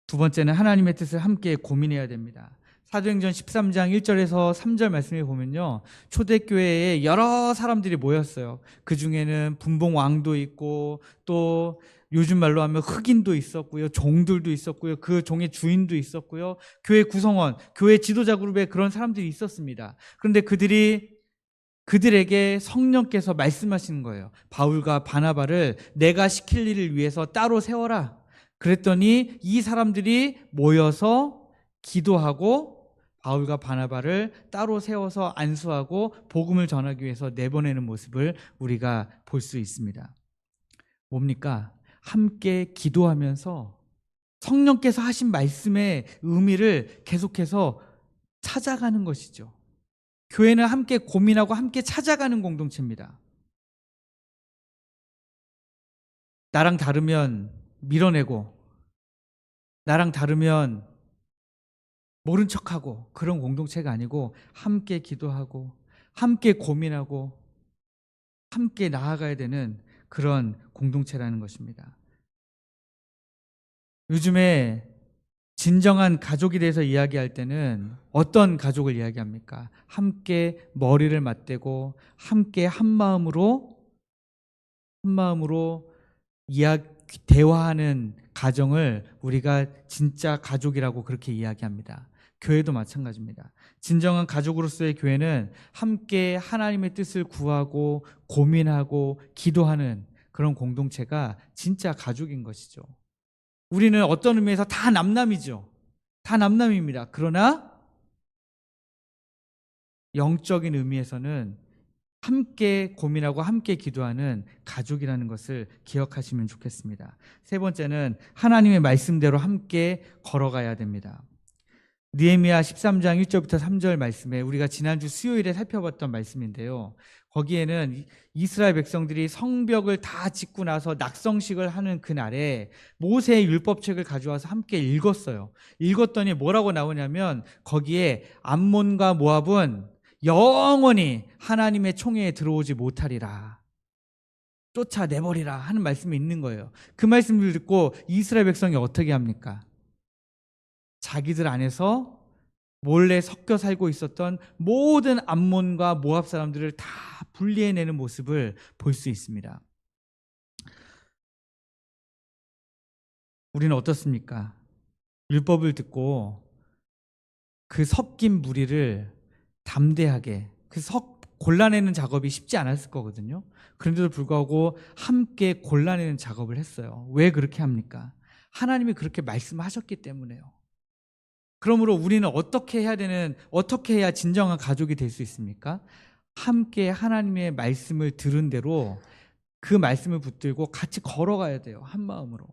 두 번째는 하나님의 뜻을 함께 고민해야 됩니다. 사도행전 13장 1절에서 3절 말씀에 보면요, 초대교회에 여러 사람들이 모였어요. 그 중에는 분봉왕도 있고, 또 요즘 말로 하면 흑인도 있었고요, 종들도 있었고요, 그 종의 주인도 있었고요, 교회 구성원, 교회 지도자 그룹에 그런 사람들이 있었습니다. 그런데 그들에게 성령께서 말씀하시는 거예요. 바울과 바나바를 내가 시킬 일을 위해서 따로 세워라. 그랬더니 이 사람들이 모여서 기도하고 바울과 바나바를 따로 세워서 안수하고 복음을 전하기 위해서 내보내는 모습을 우리가 볼 수 있습니다. 뭡니까? 함께 기도하면서 성령께서 하신 말씀의 의미를 계속해서 찾아가는 것이죠. 교회는 함께 고민하고 함께 찾아가는 공동체입니다. 나랑 다르면 밀어내고, 나랑 다르면 모른 척하고, 그런 공동체가 아니고 함께 기도하고 함께 고민하고 함께 나아가야 되는 그런 공동체라는 것입니다. 요즘에 진정한 가족에 대해서 이야기할 때는 어떤 가족을 이야기합니까? 함께 머리를 맞대고 함께 한 마음으로 대화하는 가정을 우리가 진짜 가족이라고 그렇게 이야기합니다. 교회도 마찬가지입니다. 진정한 가족으로서의 교회는 함께 하나님의 뜻을 구하고 고민하고 기도하는 그런 공동체가 진짜 가족인 것이죠. 우리는 어떤 의미에서 다 남남이죠. 다 남남입니다. 그러나 영적인 의미에서는 함께 고민하고 함께 기도하는 가족이라는 것을 기억하시면 좋겠습니다. 세 번째는 하나님의 말씀대로 함께 걸어가야 됩니다. 느헤미야 13장 1절부터 3절 말씀에 우리가 지난주 수요일에 살펴봤던 말씀인데요, 거기에는 이스라엘 백성들이 성벽을 다 짓고 나서 낙성식을 하는 그날에 모세의 율법책을 가져와서 함께 읽었어요. 읽었더니 뭐라고 나오냐면 거기에 암몬과 모압은 영원히 하나님의 총회에 들어오지 못하리라, 쫓아내버리라 하는 말씀이 있는 거예요. 그 말씀을 듣고 이스라엘 백성이 어떻게 합니까? 자기들 안에서 몰래 섞여 살고 있었던 모든 암몬과 모압 사람들을 다 분리해내는 모습을 볼 수 있습니다. 우리는 어떻습니까? 율법을 듣고 그 섞인 무리를 담대하게 골라내는 작업이 쉽지 않았을 거거든요. 그런데도 불구하고 함께 골라내는 작업을 했어요. 왜 그렇게 합니까? 하나님이 그렇게 말씀하셨기 때문에요. 그러므로 우리는 어떻게 해야 진정한 가족이 될 수 있습니까? 함께 하나님의 말씀을 들은 대로 그 말씀을 붙들고 같이 걸어가야 돼요. 한 마음으로.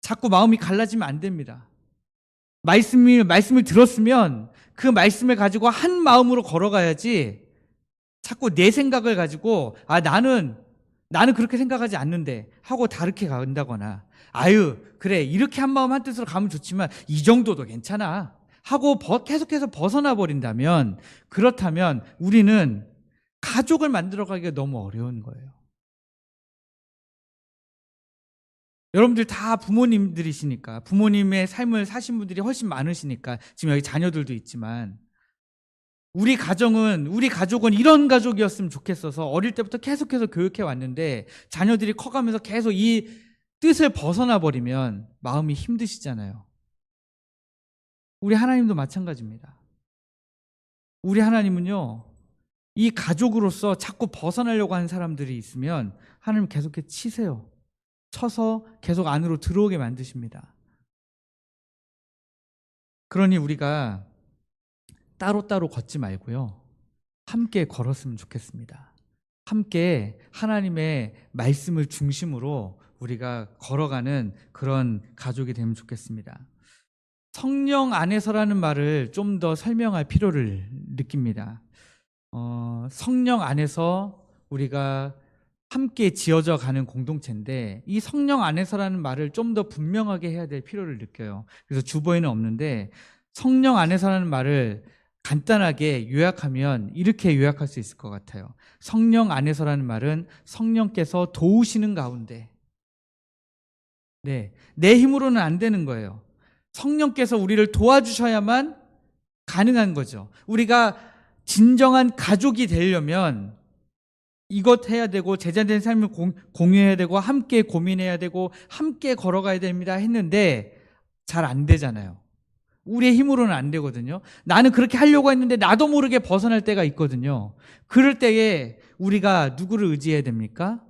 자꾸 마음이 갈라지면 안 됩니다. 말씀을 들었으면 그 말씀을 가지고 한 마음으로 걸어가야지, 자꾸 내 생각을 가지고 나는 그렇게 생각하지 않는데 하고 다르게 간다거나, 아유 그래 이렇게 한 마음 한 뜻으로 가면 좋지만 이 정도도 괜찮아 하고 계속해서 벗어나 버린다면, 그렇다면 우리는 가족을 만들어가기가 너무 어려운 거예요. 여러분들 다 부모님들이시니까, 부모님의 삶을 사신 분들이 훨씬 많으시니까, 지금 여기 자녀들도 있지만, 우리 가족은 이런 가족이었으면 좋겠어서 어릴 때부터 계속해서 교육해 왔는데 자녀들이 커가면서 계속 이 뜻을 벗어나 버리면 마음이 힘드시잖아요. 우리 하나님도 마찬가지입니다. 우리 하나님은요, 이 가족으로서 자꾸 벗어나려고 하는 사람들이 있으면 하나님 계속해 치세요. 쳐서 계속 안으로 들어오게 만드십니다. 그러니 우리가 따로따로 걷지 말고요, 함께 걸었으면 좋겠습니다. 함께 하나님의 말씀을 중심으로 우리가 걸어가는 그런 가족이 되면 좋겠습니다. 성령 안에서라는 말을 좀 더 설명할 필요를 느낍니다. 성령 안에서 우리가 함께 지어져 가는 공동체인데, 이 성령 안에서라는 말을 좀 더 분명하게 해야 될 필요를 느껴요. 그래서 주보에는 없는데 성령 안에서라는 말을 간단하게 요약하면 이렇게 요약할 수 있을 것 같아요. 성령 안에서라는 말은 성령께서 도우시는 가운데, 내 힘으로는 안 되는 거예요. 성령께서 우리를 도와주셔야만 가능한 거죠. 우리가 진정한 가족이 되려면 이것 해야 되고 제자된 삶을 공유해야 되고 함께 고민해야 되고 함께 걸어가야 됩니다 했는데 잘 안 되잖아요. 우리의 힘으로는 안 되거든요. 나는 그렇게 하려고 했는데 나도 모르게 벗어날 때가 있거든요. 그럴 때에 우리가 누구를 의지해야 됩니까?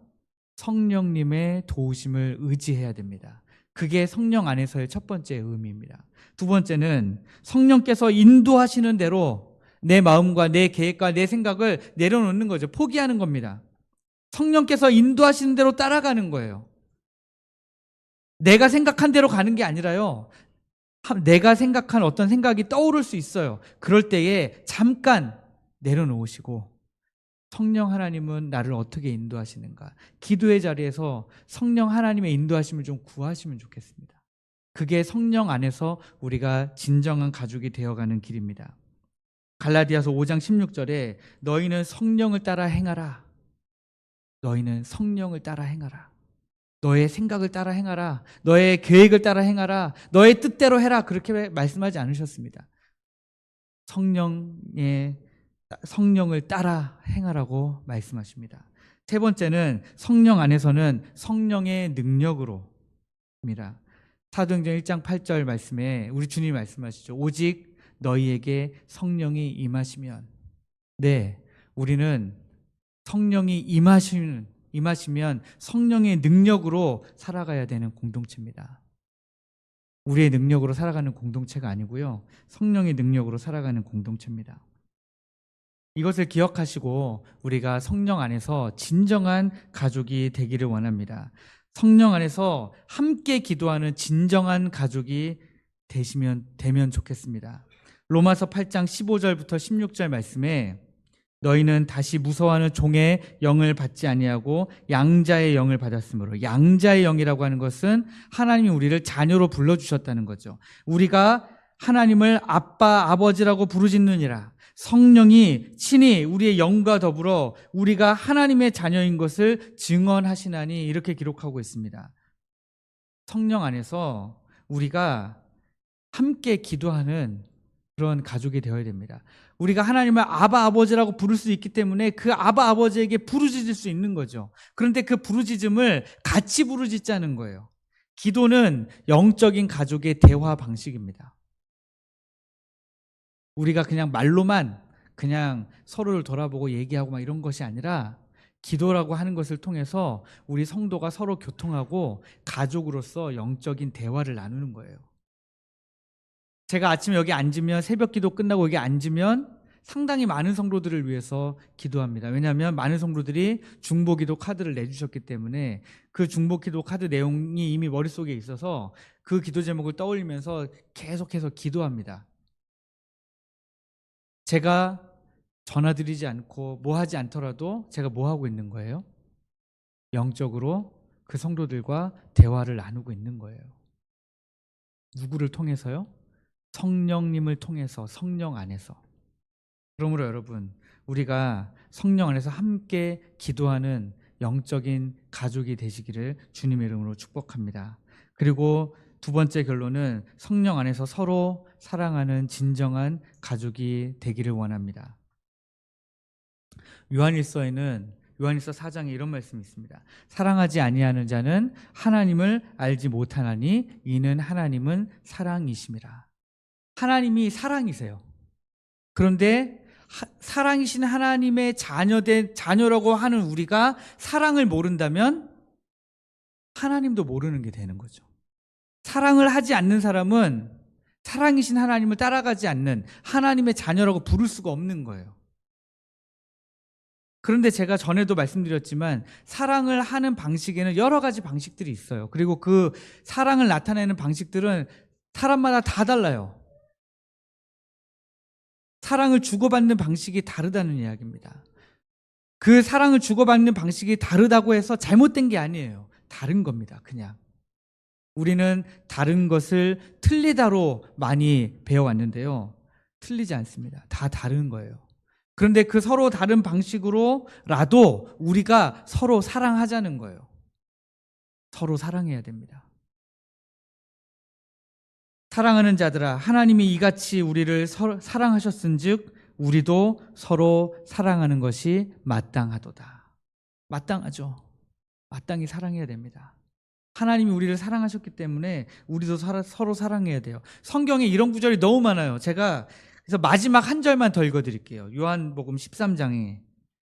성령님의 도우심을 의지해야 됩니다. 그게 성령 안에서의 첫 번째 의미입니다. 두 번째는 성령께서 인도하시는 대로 내 마음과 내 계획과 내 생각을 내려놓는 거죠. 포기하는 겁니다. 성령께서 인도하시는 대로 따라가는 거예요. 내가 생각한 대로 가는 게 아니라요. 내가 생각한 어떤 생각이 떠오를 수 있어요. 그럴 때에 잠깐 내려놓으시고 성령 하나님은 나를 어떻게 인도하시는가? 기도의 자리에서 성령 하나님의 인도하심을 좀 구하시면 좋겠습니다. 그게 성령 안에서 우리가 진정한 가족이 되어가는 길입니다. 갈라디아서 5장 16절에 너희는 성령을 따라 행하라. 너희는 성령을 따라 행하라. 너의 생각을 따라 행하라. 너의 계획을 따라 행하라. 너의 뜻대로 해라. 그렇게 말씀하지 않으셨습니다. 성령을 따라 행하라고 말씀하십니다. 세 번째는 성령 안에서는 성령의 능력으로입니다. 사도행전 1장 8절 말씀에 우리 주님이 말씀하시죠. 오직 너희에게 성령이 임하시면, 우리는 성령이 임하시면 성령의 능력으로 살아가야 되는 공동체입니다. 우리의 능력으로 살아가는 공동체가 아니고요. 성령의 능력으로 살아가는 공동체입니다. 이것을 기억하시고 우리가 성령 안에서 진정한 가족이 되기를 원합니다. 성령 안에서 함께 기도하는 진정한 가족이 되면 좋겠습니다. 로마서 8장 15절부터 16절 말씀에 너희는 다시 무서워하는 종의 영을 받지 아니하고 양자의 영을 받았으므로, 양자의 영이라고 하는 것은 하나님이 우리를 자녀로 불러주셨다는 거죠. 우리가 하나님을 아빠, 아버지라고 부르짖느니라. 성령이 친히 우리의 영과 더불어 우리가 하나님의 자녀인 것을 증언하시나니, 이렇게 기록하고 있습니다. 성령 안에서 우리가 함께 기도하는 그런 가족이 되어야 됩니다. 우리가 하나님을 아바 아버지라고 부를 수 있기 때문에 그 아바 아버지에게 부르짖을 수 있는 거죠. 그런데 그 부르짖음을 같이 부르짖자는 거예요. 기도는 영적인 가족의 대화 방식입니다. 우리가 그냥 말로만 그냥 서로를 돌아보고 얘기하고 막 이런 것이 아니라 기도라고 하는 것을 통해서 우리 성도가 서로 교통하고 가족으로서 영적인 대화를 나누는 거예요. 제가 아침에 여기 앉으면, 새벽 기도 끝나고 여기 앉으면 상당히 많은 성도들을 위해서 기도합니다. 왜냐하면 많은 성도들이 중보기도 카드를 내주셨기 때문에 그 중보기도 카드 내용이 이미 머릿속에 있어서 그 기도 제목을 떠올리면서 계속해서 기도합니다. 제가 전화드리지 않고 뭐 하지 않더라도 제가 뭐 하고 있는 거예요? 영적으로 그 성도들과 대화를 나누고 있는 거예요. 누구를 통해서요? 성령님을 통해서, 성령 안에서. 그러므로 여러분, 우리가 성령 안에서 함께 기도하는 영적인 가족이 되시기를 주님의 이름으로 축복합니다. 그리고 두 번째 결론은 성령 안에서 서로 사랑하는 진정한 가족이 되기를 원합니다. 요한일서 4장에 이런 말씀이 있습니다. 사랑하지 아니하는 자는 하나님을 알지 못하나니 이는 하나님은 사랑이심이라. 하나님이 사랑이세요. 그런데 사랑이신 하나님의 자녀라고 하는 우리가 사랑을 모른다면 하나님도 모르는 게 되는 거죠. 사랑을 하지 않는 사람은 사랑이신 하나님을 따라가지 않는, 하나님의 자녀라고 부를 수가 없는 거예요. 그런데 제가 전에도 말씀드렸지만 사랑을 하는 방식에는 여러 가지 방식들이 있어요. 그리고 그 사랑을 나타내는 방식들은 사람마다 다 달라요. 사랑을 주고받는 방식이 다르다는 이야기입니다. 그 사랑을 주고받는 방식이 다르다고 해서 잘못된 게 아니에요. 다른 겁니다. 그냥 우리는 다른 것을 틀리다로 많이 배워왔는데요, 틀리지 않습니다. 다 다른 거예요. 그런데 그 서로 다른 방식으로라도 우리가 서로 사랑하자는 거예요. 서로 사랑해야 됩니다. 사랑하는 자들아, 하나님이 이같이 우리를 사랑하셨은즉 우리도 서로 사랑하는 것이 마땅하도다. 마땅하죠. 마땅히 사랑해야 됩니다. 하나님이 우리를 사랑하셨기 때문에 우리도 서로 사랑해야 돼요. 성경에 이런 구절이 너무 많아요. 제가 그래서 마지막 한 절만 더 읽어드릴게요. 요한복음 13장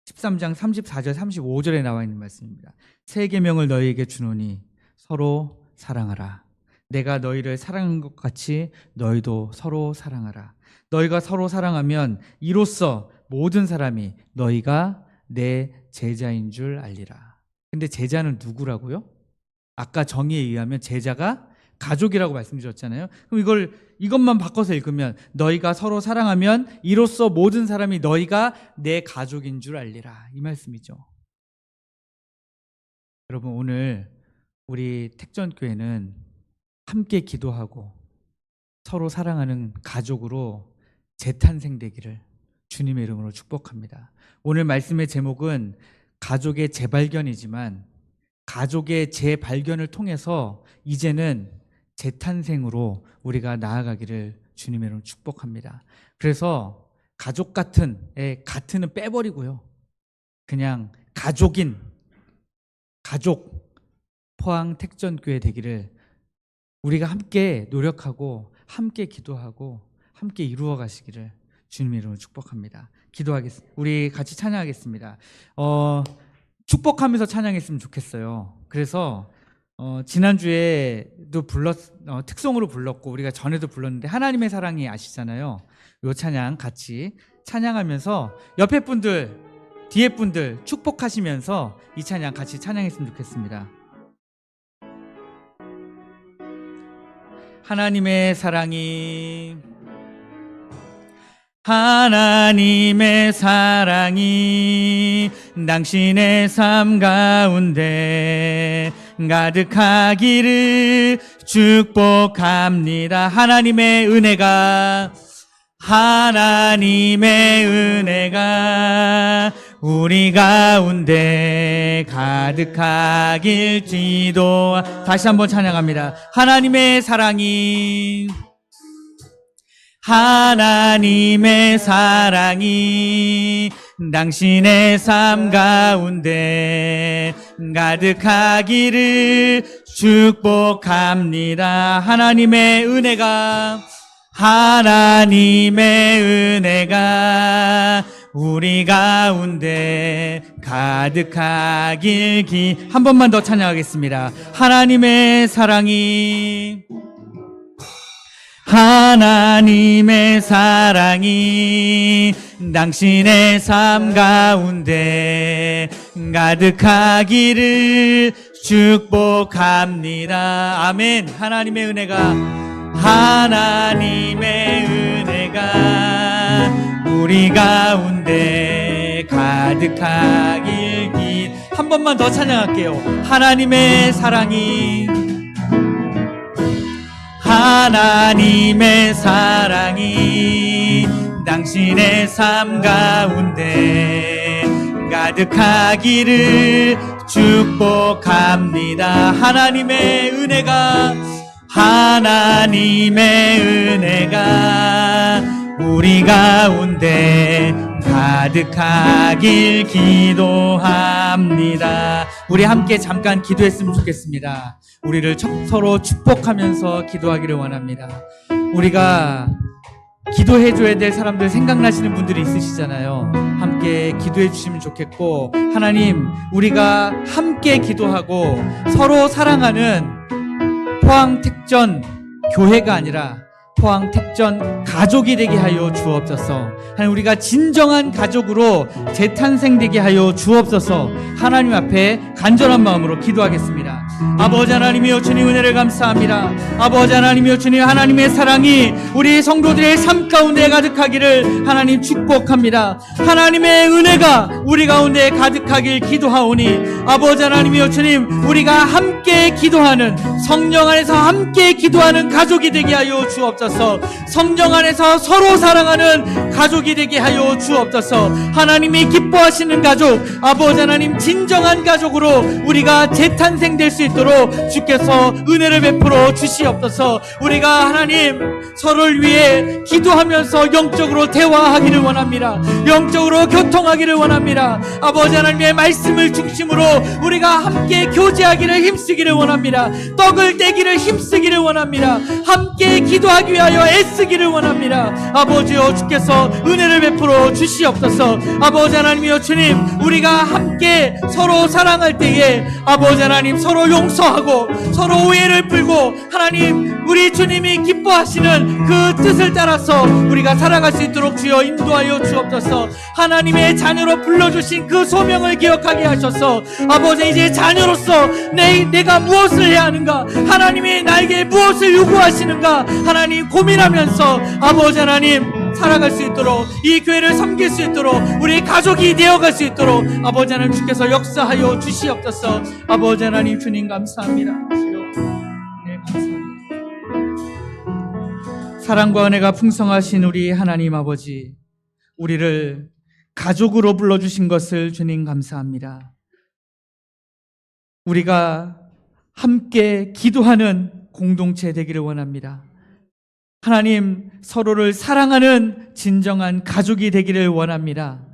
34절 35절에 나와 있는 말씀입니다. 새 계명을 너희에게 주노니 서로 사랑하라. 내가 너희를 사랑한 것 같이 너희도 서로 사랑하라. 너희가 서로 사랑하면 이로써 모든 사람이 너희가 내 제자인 줄 알리라. 근데 제자는 누구라고요? 아까 정의에 의하면 제자가 가족이라고 말씀드렸잖아요. 그럼 이것만 바꿔서 읽으면 너희가 서로 사랑하면 이로써 모든 사람이 너희가 내 가족인 줄 알리라. 이 말씀이죠. 여러분, 오늘 우리 택전교회는 함께 기도하고 서로 사랑하는 가족으로 재탄생되기를 주님의 이름으로 축복합니다. 오늘 말씀의 제목은 가족의 재발견이지만 가족의 재발견을 통해서 이제는 재탄생으로 우리가 나아가기를 주님의 이름으로 축복합니다. 그래서 가족 같은은 빼버리고요. 그냥 가족 포항 택전교회 되기를 우리가 함께 노력하고 함께 기도하고 함께 이루어 가시기를 주님의 이름으로 축복합니다. 기도하겠습니다. 우리 같이 찬양하겠습니다. 축복하면서 찬양했으면 좋겠어요. 그래서 지난주에도 특송으로 불렀고 우리가 전에도 불렀는데 하나님의 사랑이 아시잖아요. 이 찬양 같이 찬양하면서 옆에 분들, 뒤에 분들 축복하시면서 이 찬양 같이 찬양했으면 좋겠습니다. 하나님의 사랑이 당신의 삶 가운데 가득하기를 축복합니다. 하나님의 은혜가 우리 가운데 가득하길 다시 한번 찬양합니다. 하나님의 사랑이 당신의 삶 가운데 가득하기를 축복합니다. 하나님의 은혜가 우리 가운데 가득하길 한 번만 더 찬양하겠습니다. 하나님의 사랑이 당신의 삶 가운데 가득하기를 축복합니다. 아멘. 하나님의 은혜가 우리 가운데 가득하길 한 번만 더 찬양할게요. 하나님의 사랑이 당신의 삶 가운데 가득하기를 축복합니다. 하나님의 은혜가 우리 가운데 가득하길 기도합니다. 우리 함께 잠깐 기도했으면 좋겠습니다. 우리를 서로 축복하면서 기도하기를 원합니다. 우리가 기도해줘야 될 사람들 생각나시는 분들이 있으시잖아요. 함께 기도해 주시면 좋겠고, 하나님, 우리가 함께 기도하고 서로 사랑하는 포항 택전 교회가 아니라 포항 택전 가족이 되게 하여 주옵소서. 하나님, 우리가 진정한 가족으로 재탄생되게 하여 주옵소서. 하나님 앞에 간절한 마음으로 기도하겠습니다. 아버지 하나님이여, 주님 은혜를 감사합니다. 아버지 하나님이여, 주님 하나님의 사랑이 우리 성도들의 삶 가운데 가득하기를 하나님 축복합니다. 하나님의 은혜가 우리 가운데 가득하길 기도하오니, 아버지 하나님이여, 주님 우리가 함께 기도하는, 성령 안에서 함께 기도하는 가족이 되게 하여 주옵소서. 성령 안에서 서로 사랑하는 가족이 되게 하여 주옵소서. 하나님이 기뻐하시는 가족, 아버지 하나님 진정한 가족으로 우리가 재탄생될 수 있도록 주께서 은혜를 베풀어 주시옵소서. 우리가 하나님 서로를 위해 기도하면서 영적으로 대화하기를 원합니다. 영적으로 교통하기를 원합니다. 아버지 하나님의 말씀을 중심으로 우리가 함께 교제하기를 힘쓰기를 원합니다. 떡을 떼기를 힘쓰기를 원합니다. 함께 기도하기 위하여 애쓰기를 원합니다. 아버지여, 주께서 은혜를 베풀어 주시옵소서. 아버지 하나님이여, 주님, 우리가 함께 서로 사랑할 때에 아버지 하나님 서로 용서하고 서로 오해를 풀고 하나님 우리 주님이 기뻐하시는 그 뜻을 따라서 우리가 살아갈 수 있도록 주여 인도하여 주옵소서. 하나님의 자녀로 불러주신 그 소명을 기억하게 하셔서 아버지, 이제 자녀로서 내가 무엇을 해야 하는가, 하나님이 나에게 무엇을 요구하시는가 하나님 고민하면서 아버지 하나님 살아갈 수 있도록, 이 교회를 섬길 수 있도록, 우리 가족이 되어갈 수 있도록 아버지 하나님 주께서 역사하여 주시옵소서. 아버지 하나님 주님 감사합니다. 네, 감사합니다. 사랑과 은혜가 풍성하신 우리 하나님 아버지, 우리를 가족으로 불러주신 것을 주님 감사합니다. 우리가 함께 기도하는 공동체 되기를 원합니다. 하나님, 서로를 사랑하는 진정한 가족이 되기를 원합니다.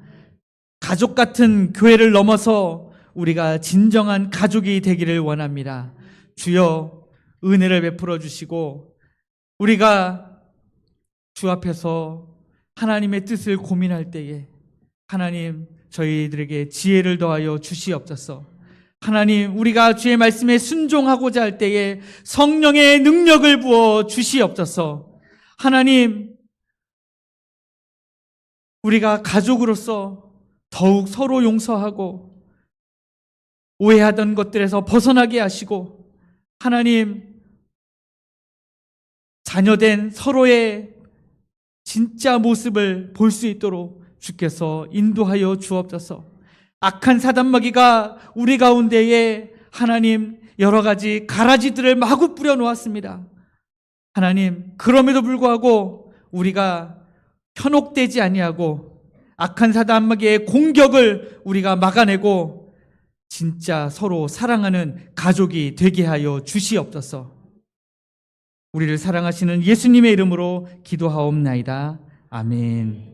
가족 같은 교회를 넘어서 우리가 진정한 가족이 되기를 원합니다. 주여 은혜를 베풀어 주시고 우리가 주 앞에서 하나님의 뜻을 고민할 때에 하나님 저희들에게 지혜를 더하여 주시옵소서. 하나님, 우리가 주의 말씀에 순종하고자 할 때에 성령의 능력을 부어 주시옵소서. 하나님, 우리가 가족으로서 더욱 서로 용서하고 오해하던 것들에서 벗어나게 하시고 하나님, 자녀된 서로의 진짜 모습을 볼 수 있도록 주께서 인도하여 주옵소서. 악한 사단마귀가 우리 가운데에 하나님 여러 가지 가라지들을 마구 뿌려 놓았습니다. 하나님, 그럼에도 불구하고 우리가 현혹되지 아니하고 악한 사단마귀의 공격을 우리가 막아내고 진짜 서로 사랑하는 가족이 되게 하여 주시옵소서. 우리를 사랑하시는 예수님의 이름으로 기도하옵나이다. 아멘.